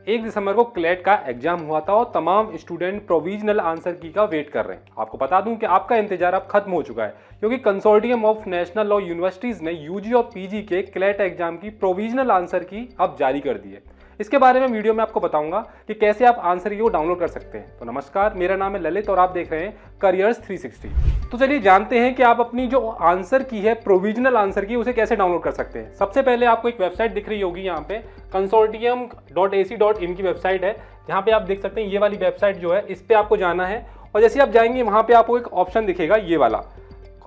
1 दिसंबर को क्लेट का एग्जाम हुआ था और तमाम स्टूडेंट प्रोविजनल आंसर की का वेट कर रहे हैं। आपको बता दूं कि आपका इंतजार अब खत्म हो चुका है, क्योंकि consortium of national law universities ने यूजी और पीजी के क्लेट एग्जाम की प्रोविजनल आंसर की अब जारी कर दी है। इसके बारे में वीडियो में आपको बताऊंगा कि कैसे आप आंसर की को डाउनलोड कर सकते हैं। तो नमस्कार, मेरा नाम है ललित और आप देख रहे हैं करियर्स 360। तो चलिए जानते हैं कि आप अपनी जो आंसर की है प्रोविजनल आंसर की उसे कैसे डाउनलोड कर सकते हैं। सबसे पहले आपको एक वेबसाइट दिख रही होगी, यहाँ पे consortium.ac.in की वेबसाइट है, जहाँ पे आप देख सकते हैं ये वाली वेबसाइट जो है इस पे आपको जाना है। और जैसे आप जाएंगे वहाँ पे आपको एक ऑप्शन दिखेगा ये वाला,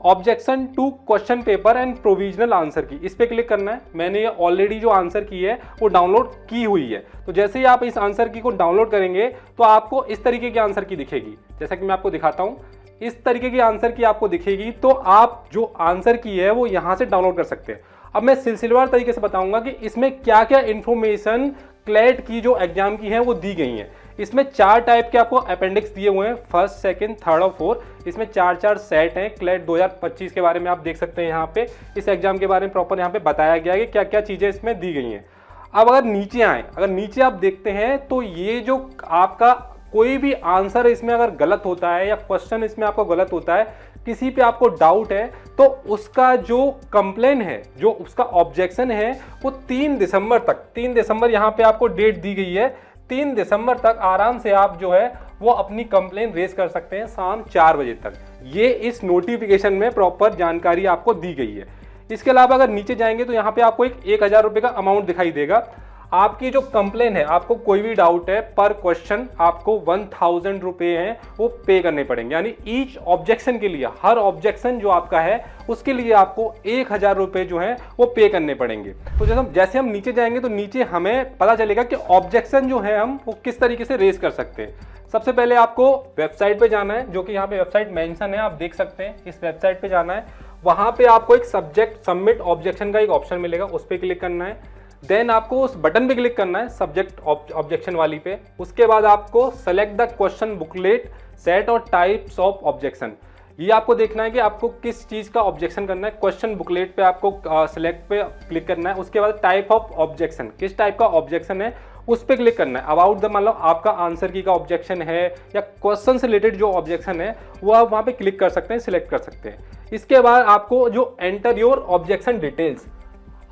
objection to question paper and provisional answer key, इस पे क्लिक करना है। मैंने ये ऑलरेडी जो आंसर की है वो डाउनलोड की हुई है। तो जैसे ही आप इस आंसर की को डाउनलोड करेंगे तो आपको इस तरीके की आंसर की दिखेगी, जैसा कि मैं आपको दिखाता हूँ। इस तरीके की आंसर की आपको दिखेगी, तो आप जो आंसर की है वो यहाँ से डाउनलोड कर सकते हैं। अब मैं सिलसिलेवार तरीके से बताऊंगा कि इसमें क्या क्या इंफॉर्मेशन क्लेट की जो एग्जाम की है वो दी गई है। इसमें 4 टाइप के आपको अपेंडिक्स दिए हुए हैं, फर्स्ट, सेकंड, थर्ड और फोर्थ। इसमें 4 सेट हैं। क्लेट 2025 के बारे में आप देख सकते हैं, यहाँ पे इस एग्जाम के बारे में प्रॉपर यहाँ पे बताया गया है कि क्या क्या चीज़ें इसमें दी गई हैं। अब अगर नीचे आए, अगर नीचे आप देखते हैं तो ये जो आपका कोई भी आंसर इसमें अगर गलत होता है या क्वेश्चन इसमें आपको गलत होता है, किसी पे आपको डाउट है, तो उसका जो कंप्लेन है, जो उसका ऑब्जेक्शन है, वो 3 दिसंबर तक, 3 दिसंबर यहाँ पे आपको डेट दी गई है, 3 दिसंबर तक आराम से आप जो है वो अपनी कंप्लेन रेज कर सकते हैं शाम 4 बजे तक। ये इस नोटिफिकेशन में प्रॉपर जानकारी आपको दी गई है। इसके अलावा अगर नीचे जाएंगे तो यहाँ पे आपको एक 1000 रुपये का अमाउंट दिखाई देगा। आपकी जो कंप्लेन है, आपको कोई भी डाउट है, पर क्वेश्चन आपको 1000 रुपये हैं वो पे करने पड़ेंगे। यानी ईच ऑब्जेक्शन के लिए, हर ऑब्जेक्शन जो आपका है उसके लिए आपको 1000 रुपये जो है वो पे करने पड़ेंगे। तो जैसे हम नीचे जाएंगे तो नीचे हमें पता चलेगा कि ऑब्जेक्शन जो है हम वो किस तरीके से रेज कर सकते हैं। सबसे पहले आपको वेबसाइट पे जाना है, जो कि यहाँ पे वेबसाइट मेंशन है, आप देख सकते हैं। इस वेबसाइट पे जाना है, वहाँ पे आपको एक सब्जेक्ट सबमिट ऑब्जेक्शन का एक ऑप्शन मिलेगा, उस पर क्लिक करना है। देन आपको उस बटन पे क्लिक करना है सब्जेक्ट ऑब्जेक्शन वाली पे। उसके बाद आपको select the question booklet set और टाइप्स ऑफ ऑब्जेक्शन, ये आपको देखना है कि आपको किस चीज़ का ऑब्जेक्शन करना है। क्वेश्चन बुकलेट पे आपको सिलेक्ट पे क्लिक करना है। उसके बाद टाइप ऑफ ऑब्जेक्शन, किस टाइप का ऑब्जेक्शन है उस पर क्लिक करना है। अबाउट द, मतलब आपका आंसर की का ऑब्जेक्शन है या क्वेश्चन से रिलेटेड जो ऑब्जेक्शन है वो आप वहाँ पे क्लिक कर सकते हैं, सिलेक्ट कर सकते हैं। इसके बाद आपको जो एंटर योर ऑब्जेक्शन डिटेल्स,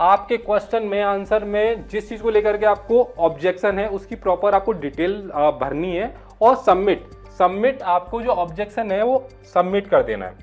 आपके क्वेश्चन में, आंसर में जिस चीज़ को लेकर के आपको ऑब्जेक्शन है उसकी प्रॉपर आपको डिटेल भरनी है और सबमिट आपको जो ऑब्जेक्शन है वो सबमिट कर देना है।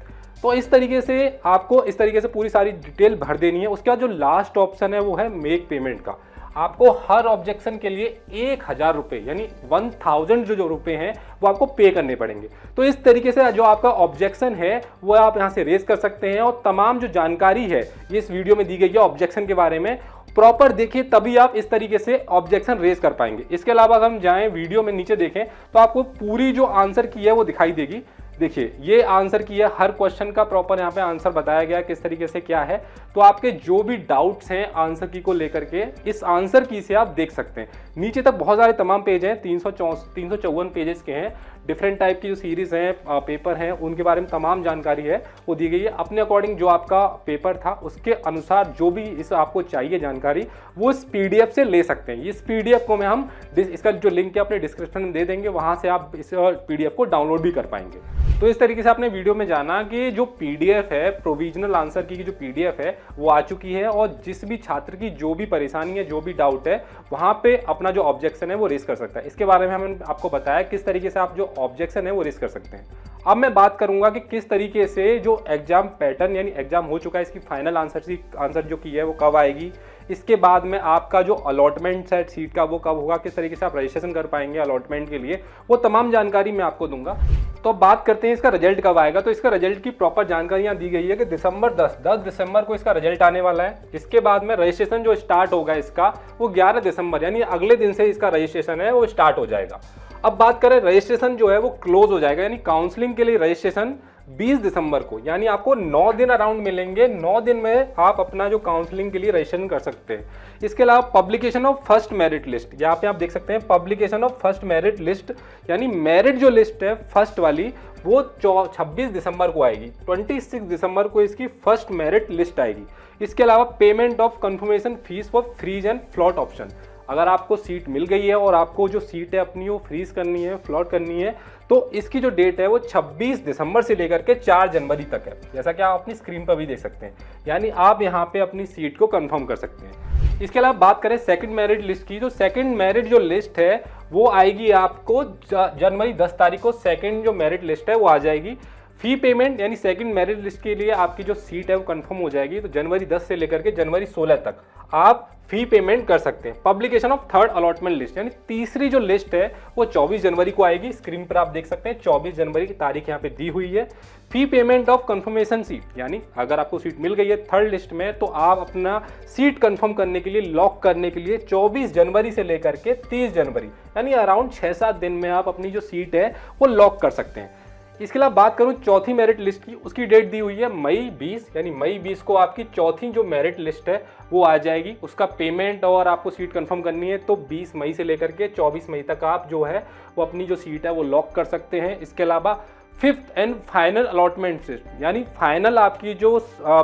तो इस तरीके से आपको पूरी सारी डिटेल भर देनी है। उसके बाद जो लास्ट ऑप्शन है वो है मेक पेमेंट का। आपको हर ऑब्जेक्शन के लिए 1000 रुपये यानी 1000 जो रुपये हैं वो आपको पे करने पड़ेंगे। तो इस तरीके से जो आपका ऑब्जेक्शन है वो आप यहाँ से रेज कर सकते हैं। और तमाम जो जानकारी है ये इस वीडियो में दी गई है ऑब्जेक्शन के बारे में, प्रॉपर देखिए तभी आप इस तरीके से ऑब्जेक्शन रेज कर पाएंगे। इसके अलावा अगर हम जाएं वीडियो में नीचे देखें तो आपको पूरी जो आंसर की है वो दिखाई देगी। देखिए ये आंसर की है, हर क्वेश्चन का प्रॉपर यहाँ पे आंसर बताया गया है किस तरीके से क्या है। तो आपके जो भी डाउट्स हैं आंसर की को लेकर के इस आंसर की से आप देख सकते हैं। नीचे तक बहुत सारे तमाम पेज हैं, 354 पेजेस के हैं। डिफरेंट टाइप की जो सीरीज हैं, पेपर हैं, उनके बारे में तमाम जानकारी है वो दी गई है। अपने अकॉर्डिंग जो आपका पेपर था उसके अनुसार जो भी इस आपको चाहिए जानकारी वो इस PDF से ले सकते हैं। इस PDF को हम इसका जो लिंक है अपने डिस्क्रिप्शन में दे देंगे, वहाँ से आप इस PDF को डाउनलोड भी कर पाएंगे। तो इस तरीके से आपने वीडियो में जाना कि जो PDF है, प्रोविजनल आंसर की जो PDF है वो आ चुकी है और जिस भी छात्र की जो भी परेशानी है, जो भी डाउट है, वहाँ पे अपना जो ऑब्जेक्शन है वो रेज कर सकता है। इसके बारे में हमने आपको बताया किस तरीके से आप जो ऑब्जेक्शन है वो रेज कर सकते हैं। अब मैं बात करूंगा कि किस तरीके से जो एग्जाम पैटर्न, यानी एग्जाम हो चुका है, इसकी फाइनल आंसर जो की है वो कब आएगी, इसके बाद में आपका जो अलॉटमेंट है सीट का वो कब होगा, किस तरीके से आप रजिस्ट्रेशन कर पाएंगे अलॉटमेंट के लिए, वो तमाम जानकारी मैं आपको दूंगा। तो बात करते हैं इसका रिजल्ट कब आएगा। तो इसका रिजल्ट की प्रॉपर जानकारी यहाँ दी गई है कि 10 दिसंबर को इसका रिजल्ट आने वाला है। इसके बाद में रजिस्ट्रेशन जो स्टार्ट होगा इसका वो 11 दिसंबर यानी अगले दिन से इसका रजिस्ट्रेशन है वो स्टार्ट हो जाएगा। अब बात करें रजिस्ट्रेशन जो है वो क्लोज हो जाएगा, यानी काउंसलिंग के लिए रजिस्ट्रेशन 20 दिसंबर को, यानी आपको 9 दिन अराउंड मिलेंगे। 9 दिन में आप अपना जो काउंसलिंग के लिए रजिस्ट्रेशन कर सकते हैं। इसके अलावा publication of first merit list, यहाँ पे आप देख सकते हैं publication of first merit list, यानी मेरिट जो लिस्ट है फर्स्ट वाली वो 26 दिसंबर को आएगी। 26 दिसंबर को इसकी फर्स्ट मेरिट लिस्ट आएगी। इसके अलावा payment of confirmation fees for freeze and float option, अगर आपको सीट मिल गई है और आपको जो सीट है अपनी वो फ्रीज करनी है, फ्लॉट करनी है, तो इसकी जो डेट है वो 26 दिसंबर से लेकर के 4 जनवरी तक है, जैसा कि आप अपनी स्क्रीन पर भी देख सकते हैं। यानी आप यहाँ पे अपनी सीट को कंफर्म कर सकते हैं। इसके अलावा बात करें सेकंड मेरिट लिस्ट की, तो सेकंड मेरिट जो लिस्ट है वो आएगी आपको जनवरी 10 तारीख को। सेकंड जो मेरिट लिस्ट है वो आ जाएगी। फी पेमेंट यानी सेकंड मेरिट लिस्ट के लिए आपकी जो सीट है वो कंफर्म हो जाएगी, तो जनवरी 10 से लेकर के जनवरी 16 तक आप फी पेमेंट कर सकते हैं। Publication of third allotment list यानी तीसरी जो लिस्ट है वो 24 जनवरी को आएगी। स्क्रीन पर आप देख सकते हैं 24 जनवरी की तारीख यहाँ पे दी हुई है। Fee payment of confirmation seat यानी अगर आपको सीट मिल गई है थर्ड लिस्ट में, तो आप अपना सीट कंफर्म करने के लिए, लॉक करने के लिए 24 जनवरी से लेकर के 30 जनवरी यानी अराउंड 6-7 दिन में आप अपनी जो सीट है वो लॉक कर सकते हैं। इसके अलावा बात करूं चौथी मेरिट लिस्ट की, उसकी डेट दी हुई है मई 20 यानी मई 20 को आपकी चौथी जो मेरिट लिस्ट है वो आ जाएगी। उसका पेमेंट और आपको सीट कंफर्म करनी है तो 20 मई से लेकर के 24 मई तक आप जो है वो अपनी जो सीट है वो लॉक कर सकते हैं। इसके अलावा fifth and final allotment list यानी फाइनल आपकी जो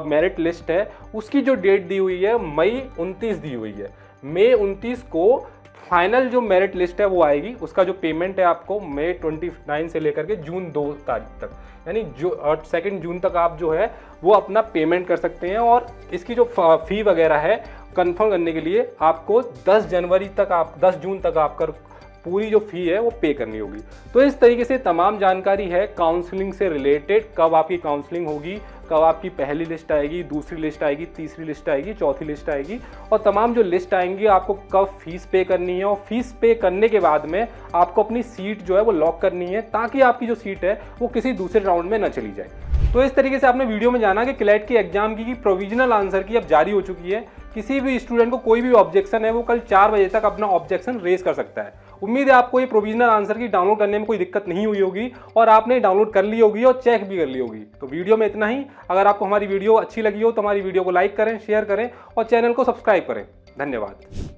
मेरिट लिस्ट है उसकी जो डेट दी हुई है मई 29 दी हुई है। मई 29 को फाइनल जो मेरिट लिस्ट है वो आएगी। उसका जो पेमेंट है आपको मई 29 से लेकर के जून 2 तारीख तक यानी जो 2 जून तक आप जो है वो अपना पेमेंट कर सकते हैं। और इसकी जो फी वगैरह है कंफर्म करने के लिए आपको 10 जून तक आपका पूरी जो फी है वो पे करनी होगी। तो इस तरीके से तमाम जानकारी है काउंसलिंग से रिलेटेड, कब आपकी काउंसलिंग होगी, कब आपकी पहली लिस्ट आएगी, दूसरी लिस्ट आएगी, तीसरी लिस्ट आएगी, चौथी लिस्ट आएगी, और तमाम जो लिस्ट आएंगी आपको कब फीस पे करनी है, और फीस पे करने के बाद में आपको अपनी सीट जो है वो लॉक करनी है ताकि आपकी जो सीट है वो किसी दूसरे राउंड में न चली जाए। तो इस तरीके से आपने वीडियो में जाना कि क्लैट की एग्जाम की प्रोविजनल आंसर की अब जारी हो चुकी है। किसी भी स्टूडेंट को कोई भी ऑब्जेक्शन है वो कल 4 बजे तक अपना ऑब्जेक्शन रेज कर सकता है। उम्मीद है आपको ये प्रोविजनल आंसर की डाउनलोड करने में कोई दिक्कत नहीं हुई होगी और आपने डाउनलोड कर ली होगी और चेक भी कर ली होगी। तो वीडियो में इतना ही। अगर आपको हमारी वीडियो अच्छी लगी हो तो हमारी वीडियो को लाइक करें, शेयर करें और चैनल को सब्सक्राइब करें। धन्यवाद।